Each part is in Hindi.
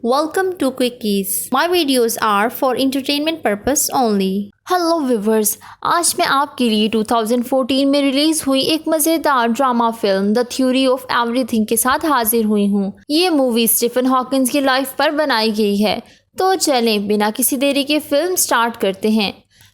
Welcome to Quickies. My videos are for entertainment purpose only. Hello viewers, आज मैं आपके लिए 2014 में रिलीज हुई एक मज़ेदार drama film the theory of everything के साथ हाजिर हुई हूँ। ये मूवी स्टीफन हॉकिंस की लाइफ पर बनाई गई है। तो चलें बिना किसी देरी के फिल्म स्टार्ट करते हैं।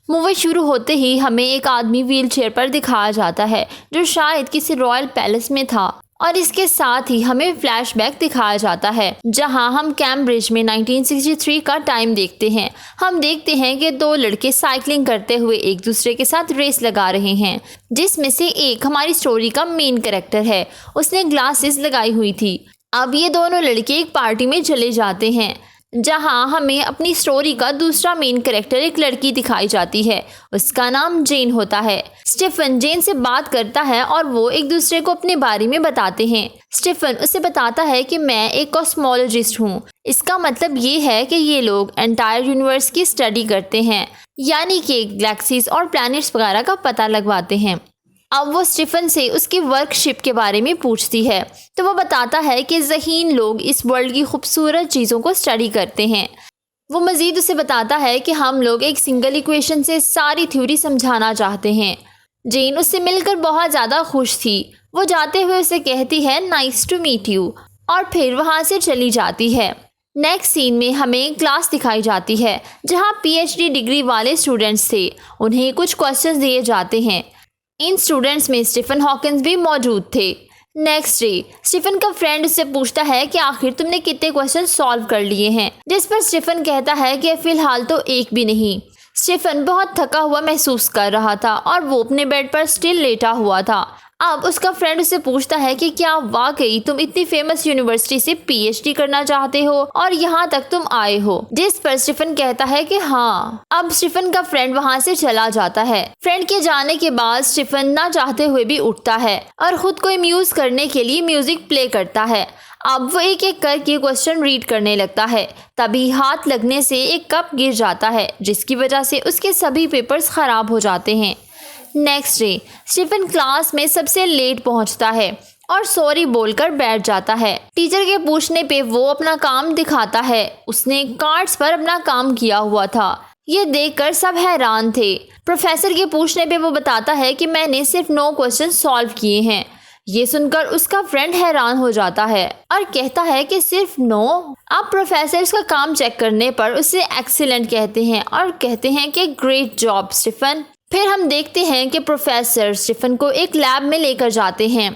मूवी शुरू होते ही हमें एक आदमी व्हीलचेयर पर दिखाया जाता है जो शायद किसी रॉयल पैलेस में था, और इसके साथ ही हमें फ्लैशबैक दिखाया जाता है जहां हम कैम्ब्रिज में 1963 का टाइम देखते हैं। हम देखते हैं कि दो लड़के साइकिलिंग करते हुए एक दूसरे के साथ रेस लगा रहे हैं, जिसमें से एक हमारी स्टोरी का मेन कैरेक्टर है। उसने ग्लासेस लगाई हुई थी। अब ये दोनों लड़के एक पार्टी में चले जाते हैं जहां हमें अपनी स्टोरी का दूसरा मेन कैरेक्टर एक लड़की दिखाई जाती है। उसका नाम जेन होता है। स्टीफन जेन से बात करता है और वो एक दूसरे को अपने बारे में बताते हैं। स्टीफन उसे बताता है कि मैं एक कॉस्मोलॉजिस्ट हूँ। इसका मतलब ये है कि ये लोग एंटायर यूनिवर्स की स्टडी करते हैं, यानी कि गैलेक्सीज और प्लैनेट्स वगैरह का पता लगवाते हैं। अब वो स्टीफन से उसकी वर्कशिप के बारे में पूछती है तो वो बताता है कि ज़हीन लोग इस वर्ल्ड की खूबसूरत चीज़ों को स्टडी करते हैं। वो मज़ीद उसे बताता है कि हम लोग एक सिंगल इक्वेशन से सारी थ्योरी समझाना चाहते हैं। जेन उससे मिलकर बहुत ज़्यादा खुश थी। वो जाते हुए उसे कहती है नाइस टू मीट यू, और फिर वहाँ से चली जाती है। नेक्स्ट सीन में हमें क्लास दिखाई जाती है जहाँ PhD डिग्री वाले स्टूडेंट्स थे। उन्हें कुछ क्वेश्चंस दिए जाते हैं। इन स्टूडेंट्स में स्टीफन हॉकिंस भी मौजूद थे। नेक्स्ट डे स्टीफन का फ्रेंड उससे पूछता है कि आखिर तुमने कितने क्वेश्चन सॉल्व कर लिए हैं, जिस पर स्टीफन कहता है कि फिलहाल तो एक भी नहीं। स्टीफन बहुत थका हुआ महसूस कर रहा था और वो अपने बेड पर स्टिल लेटा हुआ था। अब उसका फ्रेंड उससे पूछता है कि क्या वाकई तुम इतनी फेमस यूनिवर्सिटी से PhD करना चाहते हो और यहाँ तक तुम आए हो, जिस पर स्टीफन कहता है कि हाँ। अब स्टीफन का फ्रेंड वहाँ से चला जाता है। फ्रेंड के जाने के बाद स्टीफन ना चाहते हुए भी उठता है और खुद को अम्यूज करने के लिए म्यूजिक प्ले करता है। अब वो एक एक करके क्वेश्चन रीड करने लगता है। तभी हाथ लगने से एक कप गिर जाता है, जिसकी वजह से उसके सभी पेपर्स खराब हो जाते हैं। नेक्स्ट डे स्टीफन क्लास में सबसे लेट पहुंचता है और सॉरी बोलकर बैठ जाता है। टीचर के पूछने पे वो अपना काम दिखाता है। उसने कार्ड्स पर अपना काम किया हुआ था। ये देखकर सब हैरान थे। प्रोफेसर के पूछने पे वो बताता है कि मैंने सिर्फ 9 क्वेश्चन सॉल्व किए हैं। ये सुनकर उसका फ्रेंड हैरान हो जाता है और कहता है कि सिर्फ 9। अब प्रोफेसर का काम चेक करने पर उसे एक्सीलेंट कहते हैं और कहते हैं कि ग्रेट जॉब स्टीफन। फिर हम देखते हैं कि प्रोफेसर स्टीफन को एक लैब में लेकर जाते हैं।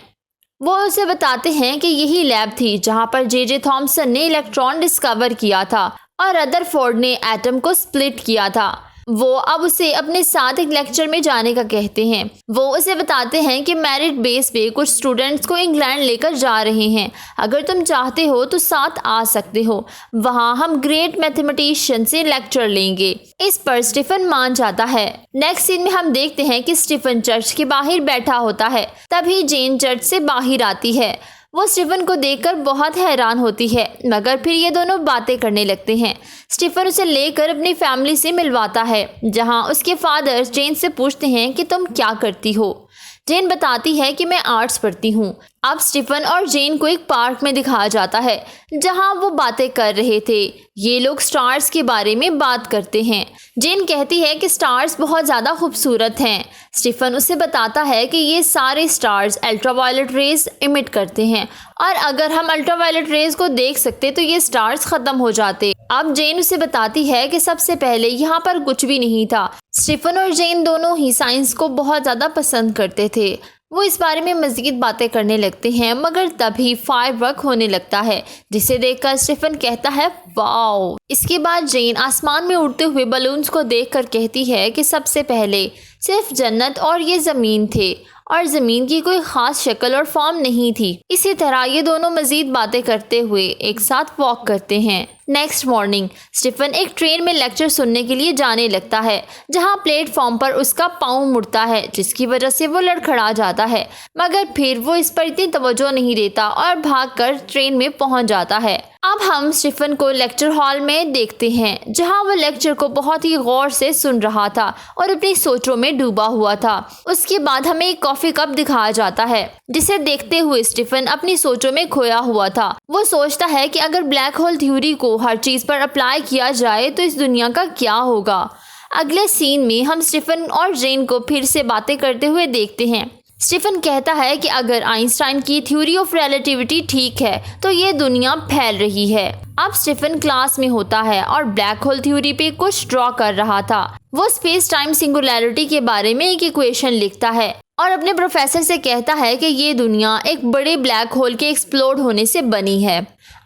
वो उसे बताते हैं कि यही लैब थी जहां पर जे थॉमसन ने इलेक्ट्रॉन डिस्कवर किया था और रदरफोर्ड ने एटम को स्प्लिट किया था। वो अब उसे अपने साथ एक लेक्चर में जाने का कहते हैं। वो उसे बताते हैं कि मेरिट बेस पे कुछ स्टूडेंट्स को इंग्लैंड लेकर जा रहे हैं। अगर तुम चाहते हो तो साथ आ सकते हो। वहाँ हम ग्रेट मैथमेटिशियन से लेक्चर लेंगे। इस पर स्टीफन मान जाता है। नेक्स्ट सीन में हम देखते हैं कि स्टीफन चर्च के बाहर बैठा होता है। तभी जेन चर्च से बाहर आती है। वो स्टीफन को देखकर बहुत हैरान होती है, मगर फिर ये दोनों बातें करने लगते हैं। स्टीफन उसे लेकर अपनी फैमिली से मिलवाता है, जहां उसके फादर जेन से पूछते हैं कि तुम क्या करती हो। जेन बताती है कि मैं आर्ट्स पढ़ती हूँ। अब स्टीफन और जेन को एक पार्क में दिखाया जाता है जहां वो बातें कर रहे थे। ये लोग स्टार्स के बारे में बात करते हैं। जेन कहती है कि स्टार्स बहुत ज़्यादा खूबसूरत हैं। स्टीफन उसे बताता है कि ये सारे स्टार्स अल्ट्रावायलेट रेज इमिट करते हैं और अगर हम अल्ट्रावायलेट रेज को देख सकते तो ये स्टार्स ख़त्म हो जाते। अब जेन उसे बताती है कि सबसे पहले यहाँ पर कुछ भी नहीं था। स्टीफन और जेन दोनों ही साइंस को बहुत ज़्यादा पसंद करते थे। वो इस बारे में मज़ीद बातें करने लगते हैं, मगर तभी फायरवर्क होने लगता है, जिसे देखकर स्टीफन कहता है वाओ। इसके बाद जेन आसमान में उड़ते हुए बलून्स को देखकर कहती है कि सबसे पहले सिर्फ जन्नत और ये ज़मीन थे और ज़मीन की कोई ख़ास शक्ल और फॉर्म नहीं थी। इसी तरह ये दोनों मज़ीद बातें करते हुए एक साथ वॉक करते हैं। नेक्स्ट मॉर्निंग स्टीफन एक ट्रेन में लेक्चर सुनने के लिए जाने लगता है, जहां प्लेटफॉर्म पर उसका पाँव मुड़ता है, जिसकी वजह से वो लड़खड़ा जाता है, मगर फिर वो इस पर इतनी तवज्जो नहीं देता और भागकर ट्रेन में पहुंच जाता है। अब हम स्टीफन को लेक्चर हॉल में देखते हैं, जहां वो लेक्चर को बहुत ही गौर से सुन रहा था और अपनी सोचों में डूबा हुआ था। उसके बाद हमें एक कॉफी कप दिखाया जाता है, जिसे देखते हुए स्टीफन अपनी सोचों में खोया हुआ था। वो सोचता है कि अगर ब्लैक होल थ्योरी को हर चीज पर अप्लाई किया जाए तो इस दुनिया का क्या होगा। अगले सीन में हम स्टीफन और जेन को फिर से बातें करते हुए देखते हैं। स्टीफन कहता है कि अगर आइंस्टाइन की थ्योरी ऑफ रिलेटिविटी ठीक है तो ये दुनिया फैल रही है। अब स्टीफन क्लास में होता है और ब्लैक होल थ्योरी पे कुछ ड्रॉ कर रहा था। वो स्पेस टाइम सिंगुलैरिटी के बारे में एक इक्वेशन लिखता है और अपने प्रोफेसर से कहता है कि ये दुनिया एक बड़े ब्लैक होल के एक्सप्लोड होने से बनी है।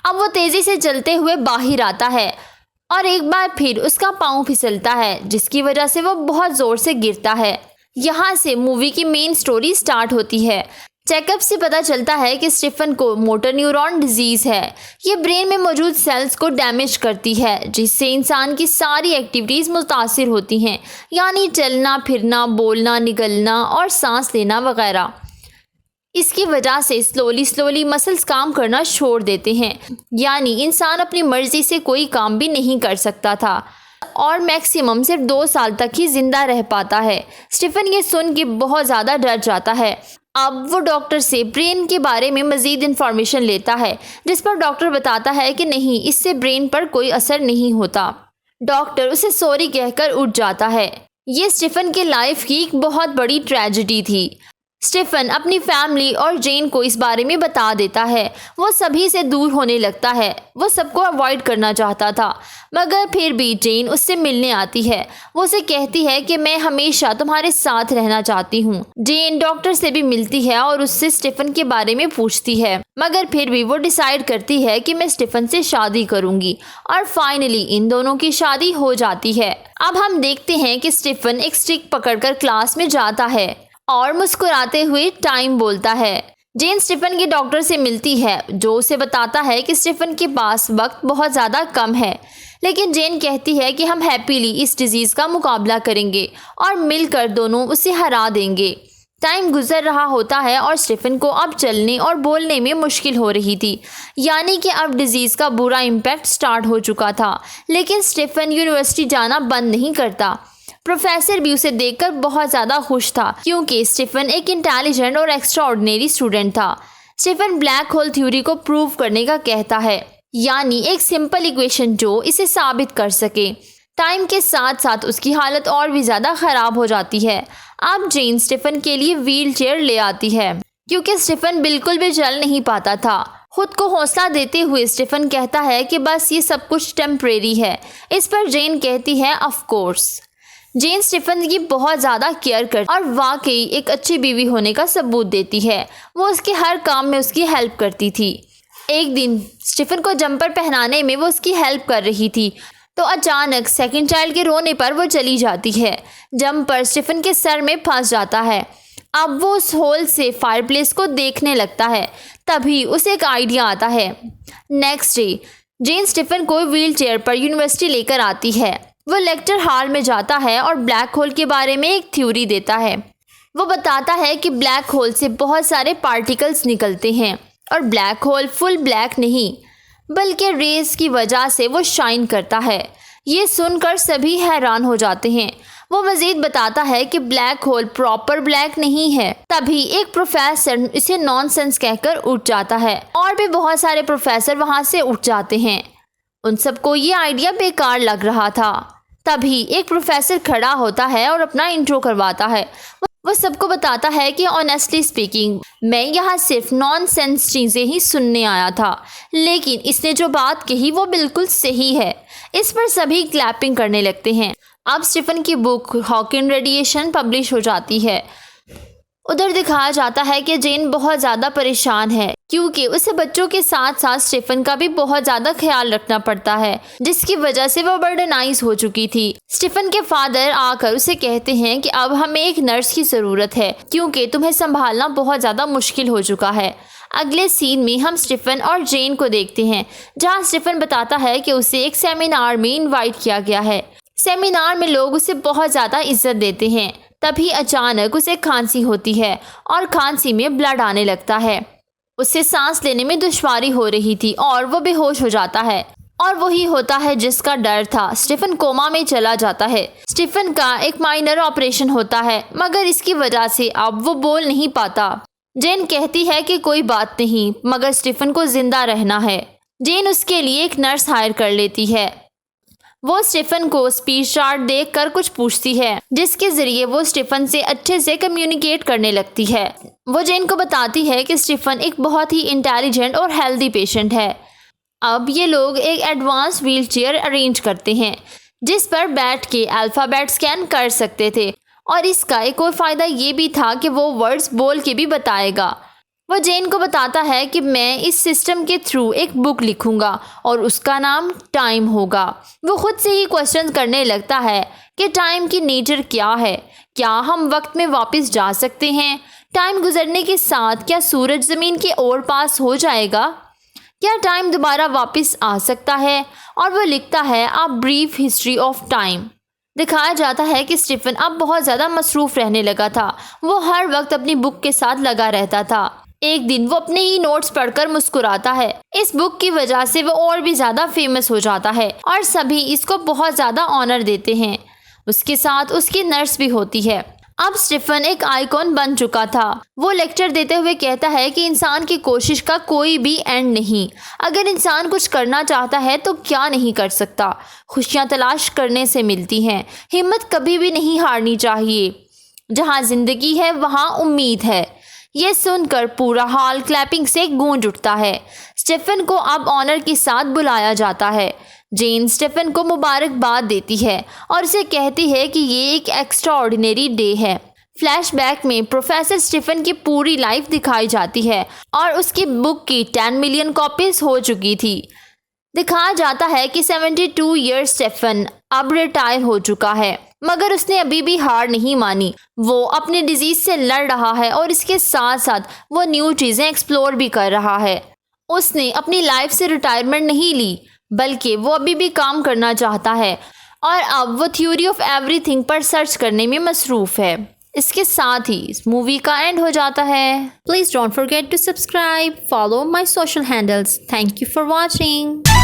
अब वो तेजी से चलते हुए बाहर आता है और एक बार फिर उसका पाँव फिसलता है, जिसकी वजह से वो बहुत जोर से गिरता है। यहाँ से मूवी की मेन स्टोरी स्टार्ट होती है। चेकअप से पता चलता है कि स्टीफन को मोटर न्यूरॉन डिजीज है। ये ब्रेन में मौजूद सेल्स को डैमेज करती है, जिससे इंसान की सारी एक्टिविटीज़ मुतासिर होती हैं, यानी चलना फिरना, बोलना, निगलना और सांस लेना वगैरह। इसकी वजह से स्लोली मसल्स काम करना छोड़ देते हैं, यानी इंसान अपनी मर्जी से कोई काम भी नहीं कर सकता था और मैक्सिमम सिर्फ 2 साल तक ही जिंदा रह पाता है। स्टीफन ये सुन के बहुत ज़्यादा डर जाता है। अब वो डॉक्टर से ब्रेन के बारे में मज़ीद इन्फॉर्मेशन लेता है, जिस पर डॉक्टर बताता है कि नहीं, इससे ब्रेन पर कोई असर नहीं होता। डॉक्टर उसे सॉरी कहकर उठ जाता है। ये स्टीफन के लाइफ की एक बहुत बड़ी ट्रेजेडी थी। स्टीफन अपनी फैमिली और जेन को इस बारे में बता देता है। वो सभी से दूर होने लगता है। वो सबको अवॉइड करना चाहता था, मगर फिर भी जेन उससे मिलने आती है। वो उसे कहती है कि मैं हमेशा तुम्हारे साथ रहना चाहती हूँ। जेन डॉक्टर से भी मिलती है और उससे स्टीफन के बारे में पूछती है, मगर फिर भी वो डिसाइड करती है कि मैं स्टीफन से शादी करूँगी और फाइनली इन दोनों की शादी हो जाती है। अब हम देखते हैं कि स्टीफन एक स्टिक पकड़कर क्लास में जाता है और मुस्कुराते हुए टाइम बोलता है। जेन स्टीफन के डॉक्टर से मिलती है, जो उसे बताता है कि स्टीफन के पास वक्त बहुत ज़्यादा कम है, लेकिन जेन कहती है कि हम हैप्पीली इस डिजीज़ का मुकाबला करेंगे और मिलकर दोनों उसे हरा देंगे। टाइम गुजर रहा होता है और स्टीफन को अब चलने और बोलने में मुश्किल हो रही थी, यानी कि अब डिजीज़ का बुरा इम्पैक्ट स्टार्ट हो चुका था। लेकिन स्टीफन यूनिवर्सिटी जाना बंद नहीं करता। प्रोफेसर भी उसे देखकर बहुत ज़्यादा खुश था, क्योंकि स्टीफन एक इंटेलिजेंट और एक्स्ट्रा ऑर्डिनरी स्टूडेंट था। स्टीफन ब्लैक होल थ्योरी को प्रूव करने का कहता है, यानी एक सिंपल इक्वेशन जो इसे साबित कर सके। टाइम के साथ साथ उसकी हालत और भी ज़्यादा ख़राब हो जाती है। अब जेन स्टीफन के लिए व्हील चेयर ले आती है, क्योंकि स्टीफन बिल्कुल भी चल नहीं पाता था। खुद को हौसला देते हुए स्टीफन कहता है कि बस ये सब कुछ टेम्परेरी है। इस पर जेन कहती है ऑफ कोर्स। जेन स्टीफन की बहुत ज़्यादा केयर करती और वाकई एक अच्छी बीवी होने का सबूत देती है। वो उसके हर काम में उसकी हेल्प करती थी। एक दिन स्टीफन को जंपर पहनाने में वो उसकी हेल्प कर रही थी, तो अचानक सेकंड चाइल्ड के रोने पर वो चली जाती है। जंपर स्टीफन के सर में फंस जाता है। अब वो उस होल से फायरप्लेस को देखने लगता है। तभी उसे एक आइडिया आता है। नेक्स्ट डे जेन स्टीफन को व्हील चेयर पर यूनिवर्सिटी लेकर आती है। वो लेक्चर हॉल में जाता है और ब्लैक होल के बारे में एक थ्योरी देता है। वो बताता है कि ब्लैक होल से बहुत सारे पार्टिकल्स निकलते हैं और ब्लैक होल फुल ब्लैक नहीं, बल्कि रेस की वजह से वो शाइन करता है। ये सुनकर सभी हैरान हो जाते हैं। वो मज़ीद बताता है कि ब्लैक होल प्रॉपर ब्लैक नहीं है। तभी एक प्रोफेसर इसे नॉनसेंस कहकर उठ जाता है और भी बहुत सारे प्रोफेसर वहाँ से उठ जाते हैं। उन सबको ये आइडिया बेकार लग रहा था। तभी एक प्रोफेसर खड़ा होता है और अपना इंट्रो करवाता है। वो सबको बताता है कि ऑनेस्टली स्पीकिंग मैं यहाँ सिर्फ नॉनसेंस चीज़ें ही सुनने आया था, लेकिन इसने जो बात कही वो बिल्कुल सही है। इस पर सभी क्लैपिंग करने लगते हैं। अब स्टीफन की बुक हॉकिंग रेडिएशन पब्लिश हो जाती है। उधर दिखाया जाता है कि जेन बहुत ज़्यादा परेशान है, क्योंकि उसे बच्चों के साथ साथ स्टीफन का भी बहुत ज़्यादा ख्याल रखना पड़ता है, जिसकी वजह से वो बर्डनाइज हो चुकी थी। स्टीफन के फादर आकर उसे कहते हैं कि अब हमें एक नर्स की ज़रूरत है, क्योंकि तुम्हें संभालना बहुत ज़्यादा मुश्किल हो चुका है। अगले सीन में हम स्टीफन और जेन को देखते हैं, जहाँ स्टीफन बताता है कि उसे एक सेमिनार में इन्वाइट किया गया है। सेमिनार में लोग उसे बहुत ज़्यादा इज्जत देते हैं। तभी अचानक उसे खांसी होती है और खांसी में ब्लड आने लगता है। उससे सांस लेने में दुश्वारी हो रही थी और वो बेहोश हो जाता है। और वही होता है जिसका डर था। स्टीफन कोमा में चला जाता है। स्टीफन का एक माइनर ऑपरेशन होता है, मगर इसकी वजह से अब वो बोल नहीं पाता। जेन कहती है कि कोई बात नहीं, मगर स्टीफन को जिंदा रहना है। जेन उसके लिए एक नर्स हायर कर लेती है। वो स्टीफन को स्पीच चार्ट देखकर कुछ पूछती है, जिसके जरिए वो स्टीफन से अच्छे से कम्युनिकेट करने लगती है। वो जेन को बताती है कि स्टीफन एक बहुत ही इंटेलिजेंट और हेल्दी पेशेंट है। अब ये लोग एक एडवांस व्हील चेयर अरेंज करते हैं, जिस पर बैठ के अल्फ़ाबेट स्कैन कर सकते थे। और इसका एक और फ़ायदा ये भी था कि वो वर्ड्स बोल के भी बताएगा। वो जेन को बताता है कि मैं इस सिस्टम के थ्रू एक बुक लिखूंगा और उसका नाम टाइम होगा। वो खुद से ही क्वेश्चन करने लगता है कि टाइम की नेचर क्या है। क्या हम वक्त में वापस जा सकते हैं? टाइम गुजरने के साथ क्या सूरज ज़मीन के और पास हो जाएगा? क्या टाइम दोबारा वापस आ सकता है? और वो लिखता है a brief history of time. दिखाया जाता है कि स्टीफन अब बहुत ज़्यादा मसरूफ़ रहने लगा था। वो हर वक्त अपनी बुक के साथ लगा रहता था। एक दिन वो अपने ही नोट्स पढ़कर मुस्कुराता है। इस बुक की वजह से वो और भी ज़्यादा फेमस हो जाता है और सभी इसको बहुत ज़्यादा ऑनर देते हैं। उसके साथ उसकी नर्स भी होती है। अब स्टीफन एक आइकॉन बन चुका था। वो लेक्चर देते हुए कहता है कि इंसान की कोशिश का कोई भी एंड नहीं। अगर इंसान कुछ करना चाहता है तो क्या नहीं कर सकता। खुशियाँ तलाश करने से मिलती हैं। हिम्मत कभी भी नहीं हारनी चाहिए। जहाँ जिंदगी है वहाँ उम्मीद है। ये सुनकर पूरा हॉल क्लैपिंग से गूंज उठता है। स्टीफन को अब ऑनर के साथ बुलाया जाता है। जेन स्टीफन को मुबारकबाद देती है और उसे कहती है कि ये एक एक्स्ट्राऑर्डिनरी डे है। फ्लैशबैक में प्रोफेसर स्टीफन की पूरी लाइफ दिखाई जाती है और उसकी बुक की 10 मिलियन कॉपीज हो चुकी थी। दिखाया जाता है कि 72 ईयर्स स्टीफन अब रिटायर हो चुका है, मगर उसने अभी भी हार नहीं मानी। वो अपने डिजीज से लड़ रहा है और इसके साथ साथ वो न्यू चीज़ें एक्सप्लोर भी कर रहा है। उसने अपनी लाइफ से रिटायरमेंट नहीं ली, बल्कि वो अभी भी काम करना चाहता है और अब वो थ्योरी ऑफ एवरीथिंग पर सर्च करने में मसरूफ़ है। इसके साथ ही इस मूवी का एंड हो जाता है। Please don't forget to subscribe, follow my social handles. Thank you for watching.